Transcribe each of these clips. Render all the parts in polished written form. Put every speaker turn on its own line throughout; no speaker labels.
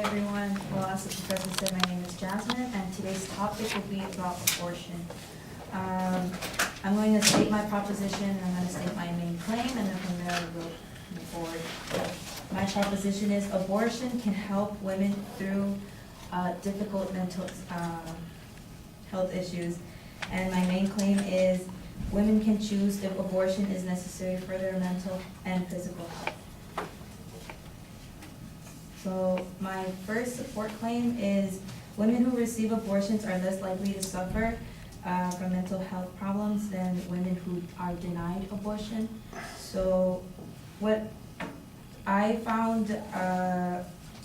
everyone. Well, as the professor said, my name is Jasmine, and today's topic will be about abortion. I'm going to state my proposition, and I'm going to state my main claim, and then from there we'll move forward. My proposition is abortion can help women through difficult mental health issues, and my main claim is women can choose if abortion is necessary for their mental and physical health. So my first support claim is women who receive abortions are less likely to suffer from mental health problems than women who are denied abortion. So what I found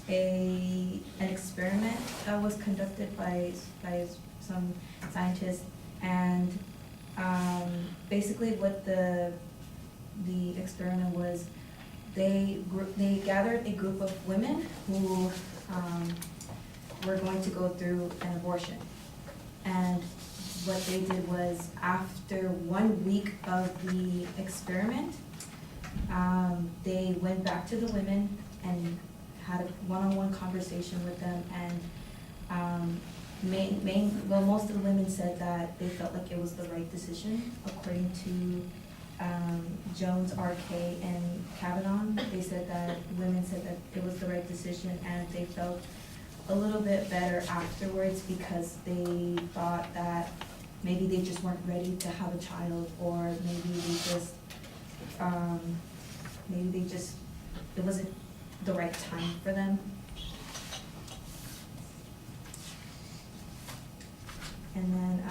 an experiment that was conducted by some scientists, and basically what the experiment was, they gathered a group of women who were going to go through an abortion. And what they did was, after 1 week of the experiment, they went back to the women and had a one-on-one conversation with them, and most of the women said that they felt like it was the right decision, according to Jones, R.K., and Kavanaugh. They said that women said that it was the right decision, and they felt a little bit better afterwards because they thought that maybe they just weren't ready to have a child, or maybe it wasn't the right time for them. And then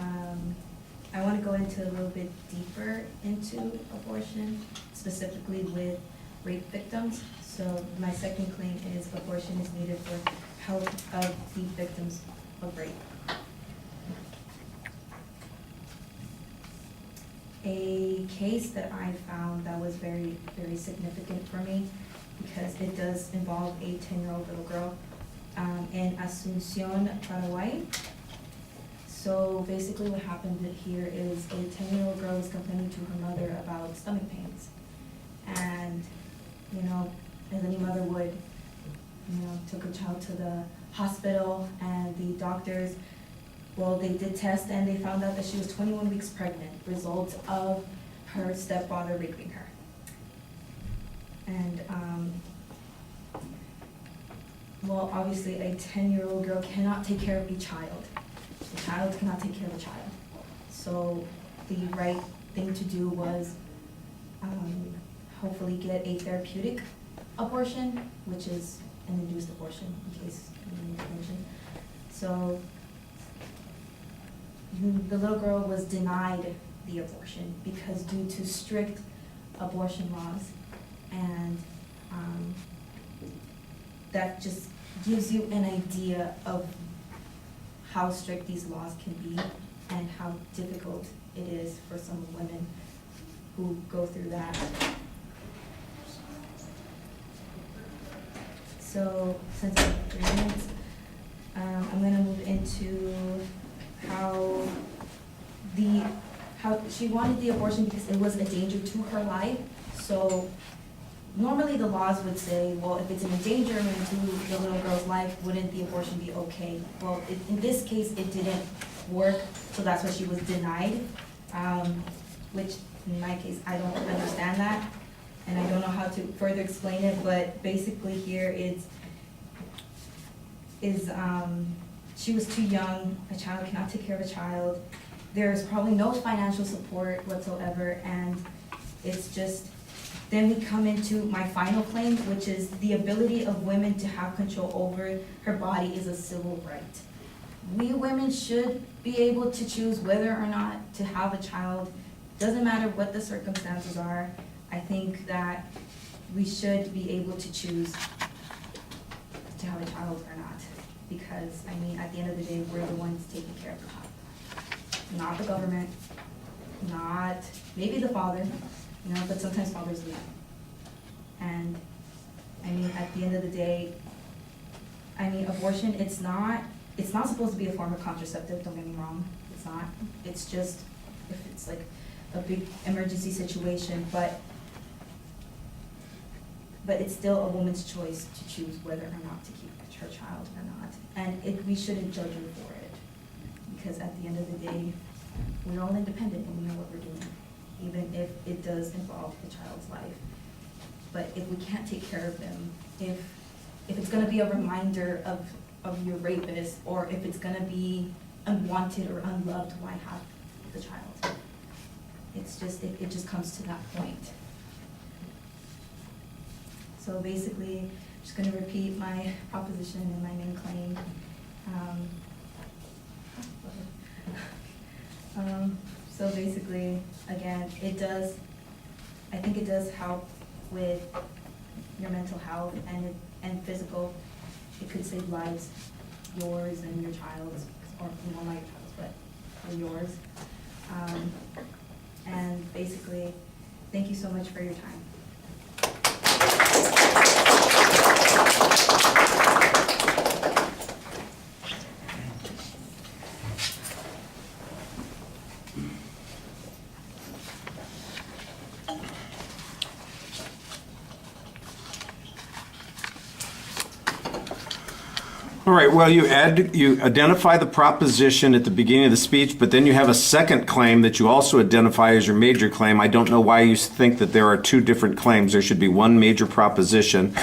I want to go into a little bit deeper into abortion, specifically with rape victims. So my second claim is abortion is needed for health of the victims of rape. A case that I found that was very, very significant for me, because it does involve a 10-year-old little girl in Asunción, Paraguay. So basically what happened here is a 10-year-old girl was complaining to her mother about stomach pains. And, as any mother would, took her child to the hospital, and the doctors, they did tests, and they found out that she was 21 weeks pregnant, result of her stepfather raping her. And, obviously a 10-year-old girl cannot take care of a child. The child cannot take care of a child. So the right thing to do was hopefully get a therapeutic abortion, which is an induced abortion, in case you need information. So the little girl was denied the abortion because due to strict abortion laws, and that just gives you an idea of how strict these laws can be and how difficult it is for some women who go through that. So since I have 3 minutes, I'm going to move into how she wanted the abortion because it was a danger to her life. So normally the laws would say, well, if it's an endangerment to the little girl's life, wouldn't the abortion be okay? Well, in this case, it didn't work, so that's why she was denied, which in my case, I don't understand that, and I don't know how to further explain it, but basically here she was too young, a child cannot take care of a child, there's probably no financial support whatsoever, and it's just, then we come into my final claim, which is the ability of women to have control over her body is a civil right. We women should be able to choose whether or not to have a child. Doesn't matter what the circumstances are. I think that we should be able to choose to have a child or not. Because, at the end of the day, we're the ones taking care of the child. Not the government, not maybe the father, but sometimes fathers leave. And at the end of the day, abortion, it's not supposed to be a form of contraceptive, don't get me wrong. It's not. It's just if it's like a big emergency situation, but but it's still a woman's choice to choose whether or not to keep her child or not. And we shouldn't judge her for it, because at the end of the day, we're all independent and we know what we're doing, even if it does involve the child's life. But if we can't take care of them, if it's gonna be a reminder of your rapist, or if it's gonna be unwanted or unloved, why have the child? It's just, it just comes to that point. So basically, I'm just gonna repeat my proposition and my main claim. So basically, again, I think it does help with your mental health and physical. It could save lives, yours and your child's, or not my child's, but yours. And basically, thank you so much for your time.
All right, well, you identify the proposition at the beginning of the speech, but then you have a second claim that you also identify as your major claim. I don't know why you think that there are two different claims. There should be one major proposition.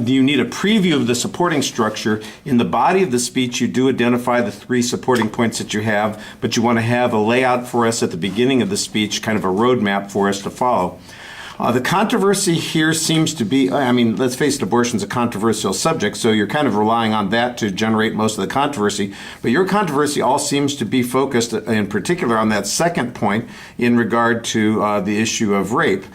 You need a preview of the supporting structure. In the body of the speech, you do identify the three supporting points that you have, but you want to have a layout for us at the beginning of the speech, kind of a roadmap for us to follow. The controversy here seems to be, I mean, let's face it, abortion's a controversial subject, so you're kind of relying on that to generate most of the controversy. But your controversy all seems to be focused in particular on that second point in regard to the issue of rape.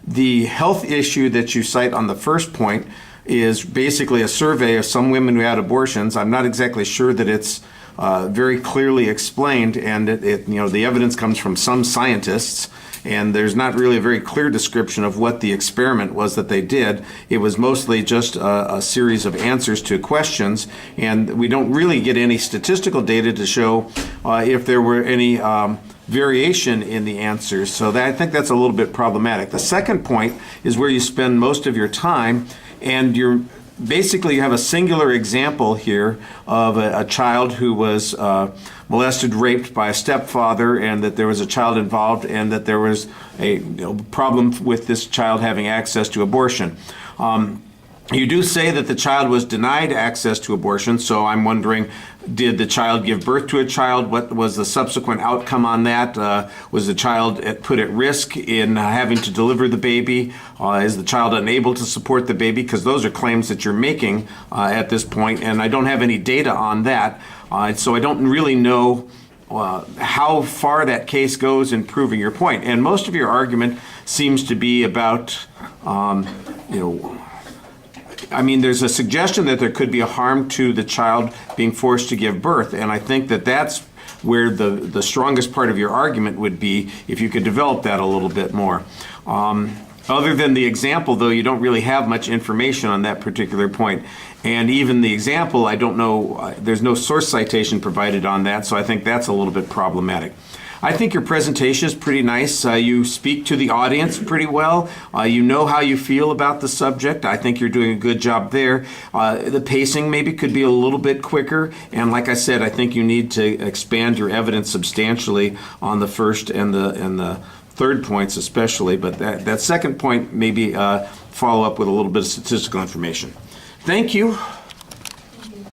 The health issue that you cite on the first point is basically a survey of some women who had abortions. I'm not exactly sure that it's very clearly explained, and the evidence comes from some scientists. And there's not really a very clear description of what the experiment was that they did. It was mostly just a series of answers to questions, and we don't really get any statistical data to show if there were any variation in the answers. So I think that's a little bit problematic. The second point is where you spend most of your time, and basically you have a singular example here of a child who was molested, raped by a stepfather, and that there was a child involved, and that there was a problem with this child having access to abortion. You do say that the child was denied access to abortion, so I'm wondering, did the child give birth to a child? What was the subsequent outcome on that? Was the child put at risk in having to deliver the baby? Is the child unable to support the baby? Because those are claims that you're making at this point, and I don't have any data on that. So I don't really know how far that case goes in proving your point. And most of your argument seems to be about, I mean, there's a suggestion that there could be a harm to the child being forced to give birth, and I think that that's where the strongest part of your argument would be if you could develop that a little bit more. Other than the example, though, you don't really have much information on that particular point. And even the example, I don't know, there's no source citation provided on that, so I think that's a little bit problematic. I think your presentation is pretty nice. You speak to the audience pretty well. You know how you feel about the subject. I think you're doing a good job there. The pacing maybe could be a little bit quicker. And like I said, I think you need to expand your evidence substantially on the first and the third points especially. But that second point, maybe follow up with a little bit of statistical information. Thank you.